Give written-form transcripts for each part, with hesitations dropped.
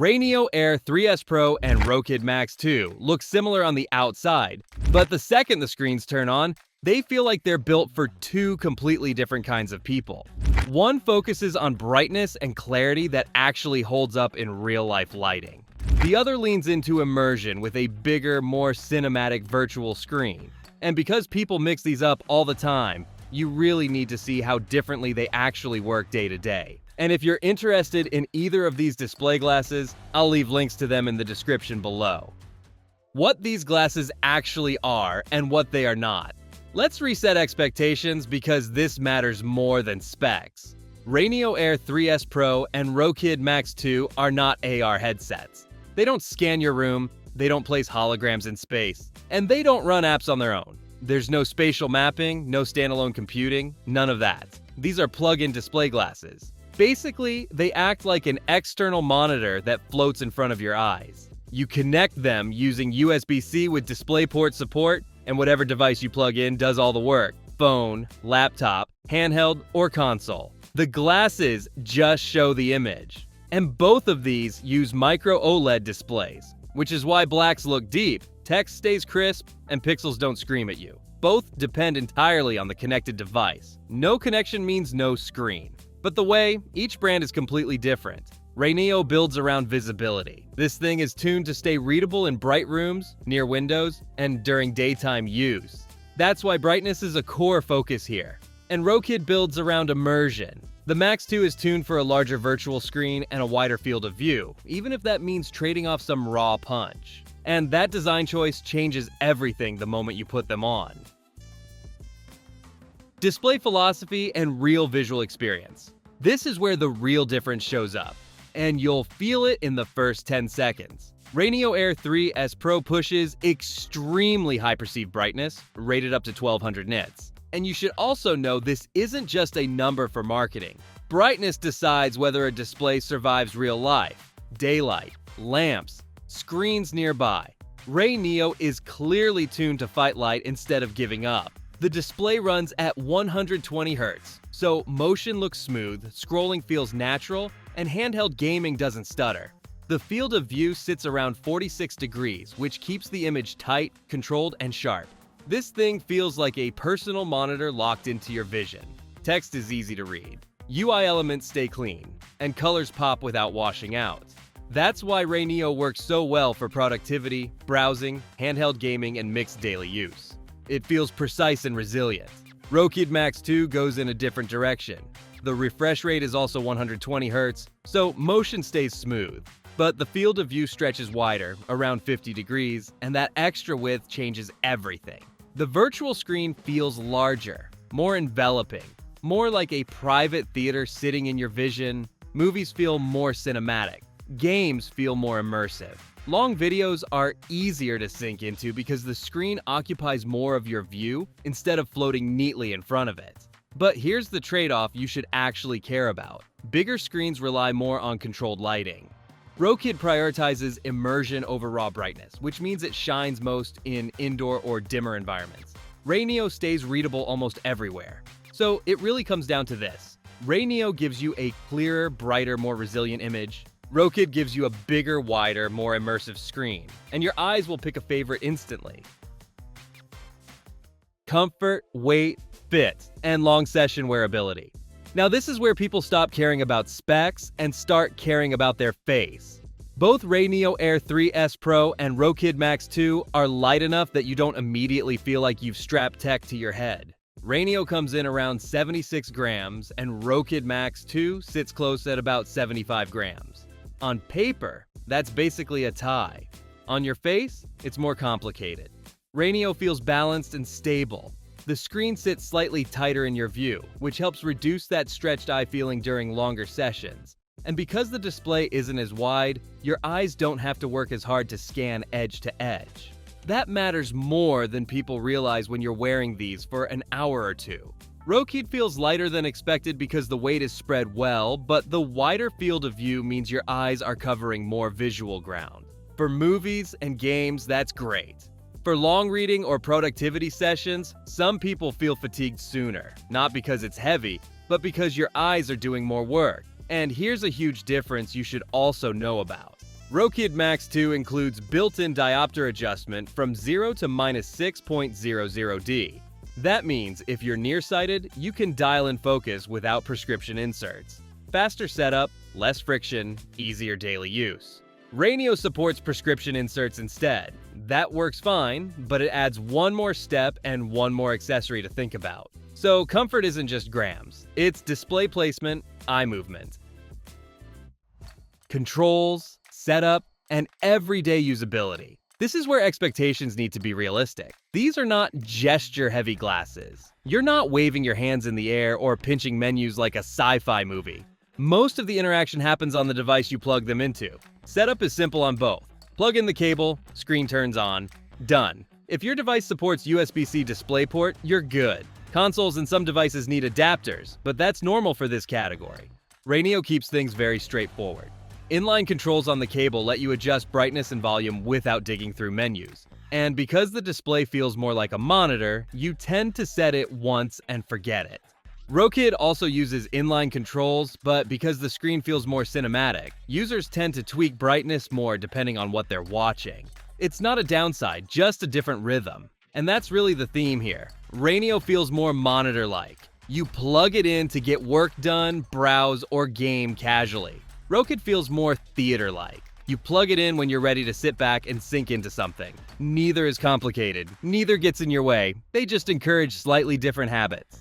RayNeo Air 3S Pro and Rokid Max 2 look similar on the outside, but the second the screens turn on, they feel like they're built for two completely different kinds of people. One focuses on brightness and clarity that actually holds up in real-life lighting. The other leans into immersion with a bigger, more cinematic virtual screen. And because people mix these up all the time, you really need to see how differently they actually work day to day. And if you're interested in either of these display glasses, I'll leave links to them in the description below. What these glasses actually are and what they are not. Let's reset expectations because this matters more than specs. RayNeo Air 3S Pro and Rokid Max 2 are not AR headsets. They don't scan your room, they don't place holograms in space, and they don't run apps on their own. There's no spatial mapping, no standalone computing, none of that. These are plug-in display glasses. Basically, they act like an external monitor that floats in front of your eyes. You connect them using USB-C with DisplayPort support, and whatever device you plug in does all the work. Phone, laptop, handheld, or console. The glasses just show the image. And both of these use micro OLED displays, which is why blacks look deep, text stays crisp, and pixels don't scream at you. Both depend entirely on the connected device. No connection means no screen. But the way, each brand is completely different. RayNeo builds around visibility. This thing is tuned to stay readable in bright rooms, near windows, and during daytime use. That's why brightness is a core focus here. And Rokid builds around immersion. The Max 2 is tuned for a larger virtual screen and a wider field of view, even if that means trading off some raw punch. And that design choice changes everything the moment you put them on. Display philosophy and real visual experience. This is where the real difference shows up, and you'll feel it in the first 10 seconds. RayNeo Air 3S Pro pushes extremely high perceived brightness, rated up to 1200 nits. And you should also know this isn't just a number for marketing. Brightness decides whether a display survives real life, daylight, lamps, screens nearby. RayNeo is clearly tuned to fight light instead of giving up. The display runs at 120 Hz, so motion looks smooth, scrolling feels natural, and handheld gaming doesn't stutter. The field of view sits around 46 degrees, which keeps the image tight, controlled, and sharp. This thing feels like a personal monitor locked into your vision. Text is easy to read. UI elements stay clean, and colors pop without washing out. That's why RayNeo works so well for productivity, browsing, handheld gaming, and mixed daily use. It feels precise and resilient. Rokid Max 2 goes in a different direction. The refresh rate is also 120 Hz, so motion stays smooth. But the field of view stretches wider, around 50 degrees, and that extra width changes everything. The virtual screen feels larger, more enveloping, more like a private theater sitting in your vision. Movies feel more cinematic. Games feel more immersive. Long videos are easier to sink into because the screen occupies more of your view instead of floating neatly in front of it. But here's the trade-off you should actually care about. Bigger screens rely more on controlled lighting. Rokid prioritizes immersion over raw brightness, which means it shines most in indoor or dimmer environments. RayNeo stays readable almost everywhere. So it really comes down to this. RayNeo gives you a clearer, brighter, more resilient image. Rokid gives you a bigger, wider, more immersive screen, and your eyes will pick a favorite instantly. Comfort, weight, fit, and long session wearability. Now this is where people stop caring about specs and start caring about their face. Both RayNeo Air 3S Pro and Rokid Max 2 are light enough that you don't immediately feel like you've strapped tech to your head. RayNeo comes in around 76 grams, and Rokid Max 2 sits close at about 75 grams. On paper, that's basically a tie. On your face, it's more complicated. RayNeo feels balanced and stable. The screen sits slightly tighter in your view, which helps reduce that stretched eye feeling during longer sessions. And because the display isn't as wide, your eyes don't have to work as hard to scan edge to edge. That matters more than people realize when you're wearing these for an hour or two. Rokid feels lighter than expected because the weight is spread well, but the wider field of view means your eyes are covering more visual ground. For movies and games, that's great. For long reading or productivity sessions, some people feel fatigued sooner, not because it's heavy, but because your eyes are doing more work. And here's a huge difference you should also know about. Rokid Max 2 includes built-in diopter adjustment from 0 to -6.00D. That means if you're nearsighted, you can dial in focus without prescription inserts. Faster setup, less friction, easier daily use. RayNeo supports prescription inserts instead. That works fine, but it adds one more step and one more accessory to think about. So comfort isn't just grams, it's display placement, eye movement, controls, setup, and everyday usability. This is where expectations need to be realistic. These are not gesture-heavy glasses. You're not waving your hands in the air or pinching menus like a sci-fi movie. Most of the interaction happens on the device you plug them into. Setup is simple on both. Plug in the cable, screen turns on, done. If your device supports USB-C DisplayPort, you're good. Consoles and some devices need adapters, but that's normal for this category. RayNeo keeps things very straightforward. Inline controls on the cable let you adjust brightness and volume without digging through menus. And because the display feels more like a monitor, you tend to set it once and forget it. Rokid also uses inline controls, but because the screen feels more cinematic, users tend to tweak brightness more depending on what they're watching. It's not a downside, just a different rhythm. And that's really the theme here. RayNeo feels more monitor-like. You plug it in to get work done, browse, or game casually. Rokid feels more theater-like. You plug it in when you're ready to sit back and sink into something. Neither is complicated, neither gets in your way, they just encourage slightly different habits.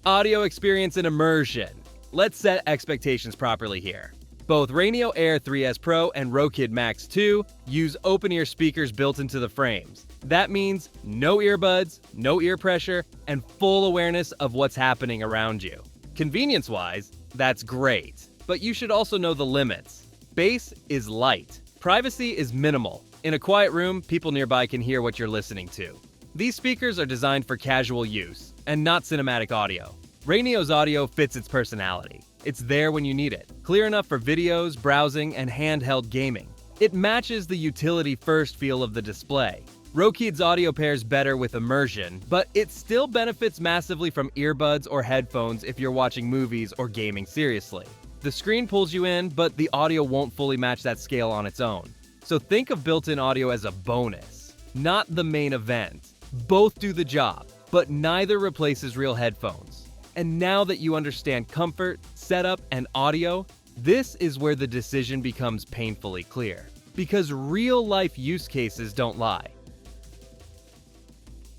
Audio experience and immersion. Let's set expectations properly here. Both RayNeo Air 3S Pro and Rokid Max 2 use open-ear speakers built into the frames. That means no earbuds, no ear pressure, and full awareness of what's happening around you. Convenience-wise, that's great, but you should also know the limits. Bass is light. Privacy is minimal. In a quiet room, people nearby can hear what you're listening to. These speakers are designed for casual use, and not cinematic audio. RayNeo's audio fits its personality. It's there when you need it, clear enough for videos, browsing, and handheld gaming. It matches the utility-first feel of the display. Rokid's audio pairs better with Immersion, but it still benefits massively from earbuds or headphones if you're watching movies or gaming seriously. The screen pulls you in, but the audio won't fully match that scale on its own. So think of built-in audio as a bonus, not the main event. Both do the job, but neither replaces real headphones. And now that you understand comfort, setup, and audio, this is where the decision becomes painfully clear. Because real-life use cases don't lie.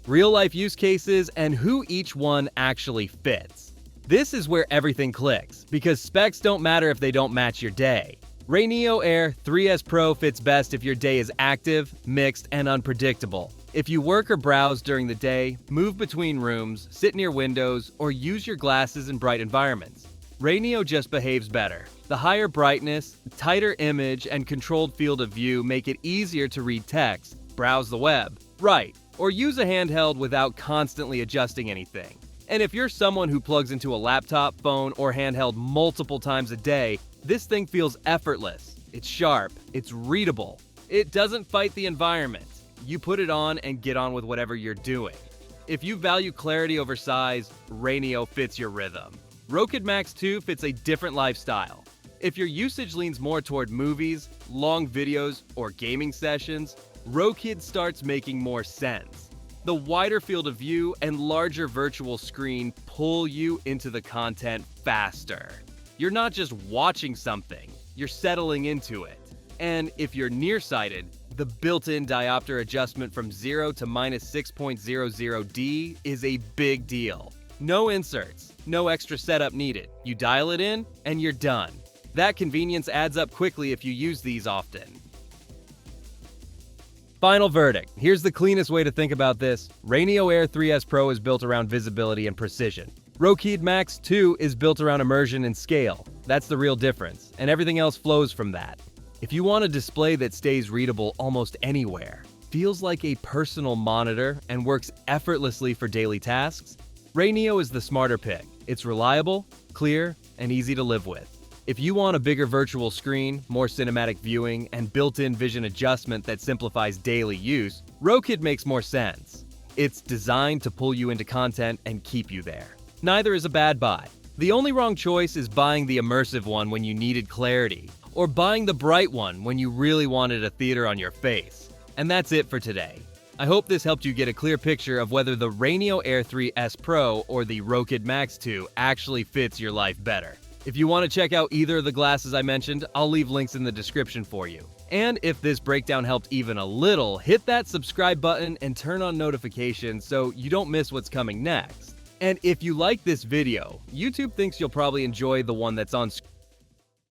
Real-life use cases and who each one actually fits. This is where everything clicks, because specs don't matter if they don't match your day. RayNeo Air 3S Pro fits best if your day is active, mixed, and unpredictable. If you work or browse during the day, move between rooms, sit near windows, or use your glasses in bright environments, RayNeo just behaves better. The higher brightness, tighter image, and controlled field of view make it easier to read text, browse the web, write, or use a handheld without constantly adjusting anything. And if you're someone who plugs into a laptop, phone, or handheld multiple times a day, this thing feels effortless. It's sharp, it's readable. It doesn't fight the environment. You put it on and get on with whatever you're doing. If you value clarity over size, RayNeo fits your rhythm. Rokid Max 2 fits a different lifestyle. If your usage leans more toward movies, long videos, or gaming sessions, Rokid starts making more sense. The wider field of view and larger virtual screen pull you into the content faster. You're not just watching something, you're settling into it. And if you're nearsighted, the built-in diopter adjustment from 0 to -6.00D is a big deal. No inserts, no extra setup needed. You dial it in, and you're done. That convenience adds up quickly if you use these often. Final verdict. Here's the cleanest way to think about this. RayNeo Air 3S Pro is built around visibility and precision. Rokid Max 2 is built around immersion and scale. That's the real difference, and everything else flows from that. If you want a display that stays readable almost anywhere, feels like a personal monitor, and works effortlessly for daily tasks, RayNeo is the smarter pick. It's reliable, clear, and easy to live with. If you want a bigger virtual screen, more cinematic viewing, and built-in vision adjustment that simplifies daily use, Rokid makes more sense. It's designed to pull you into content and keep you there. Neither is a bad buy. The only wrong choice is buying the immersive one when you needed clarity, or buying the bright one when you really wanted a theater on your face. And that's it for today. I hope this helped you get a clear picture of whether the RayNeo Air 3S Pro or the Rokid Max 2 actually fits your life better. If you want to check out either of the glasses I mentioned, I'll leave links in the description for you. And if this breakdown helped even a little, hit that subscribe button and turn on notifications so you don't miss what's coming next. And if you like this video, YouTube thinks you'll probably enjoy the one that's on screen.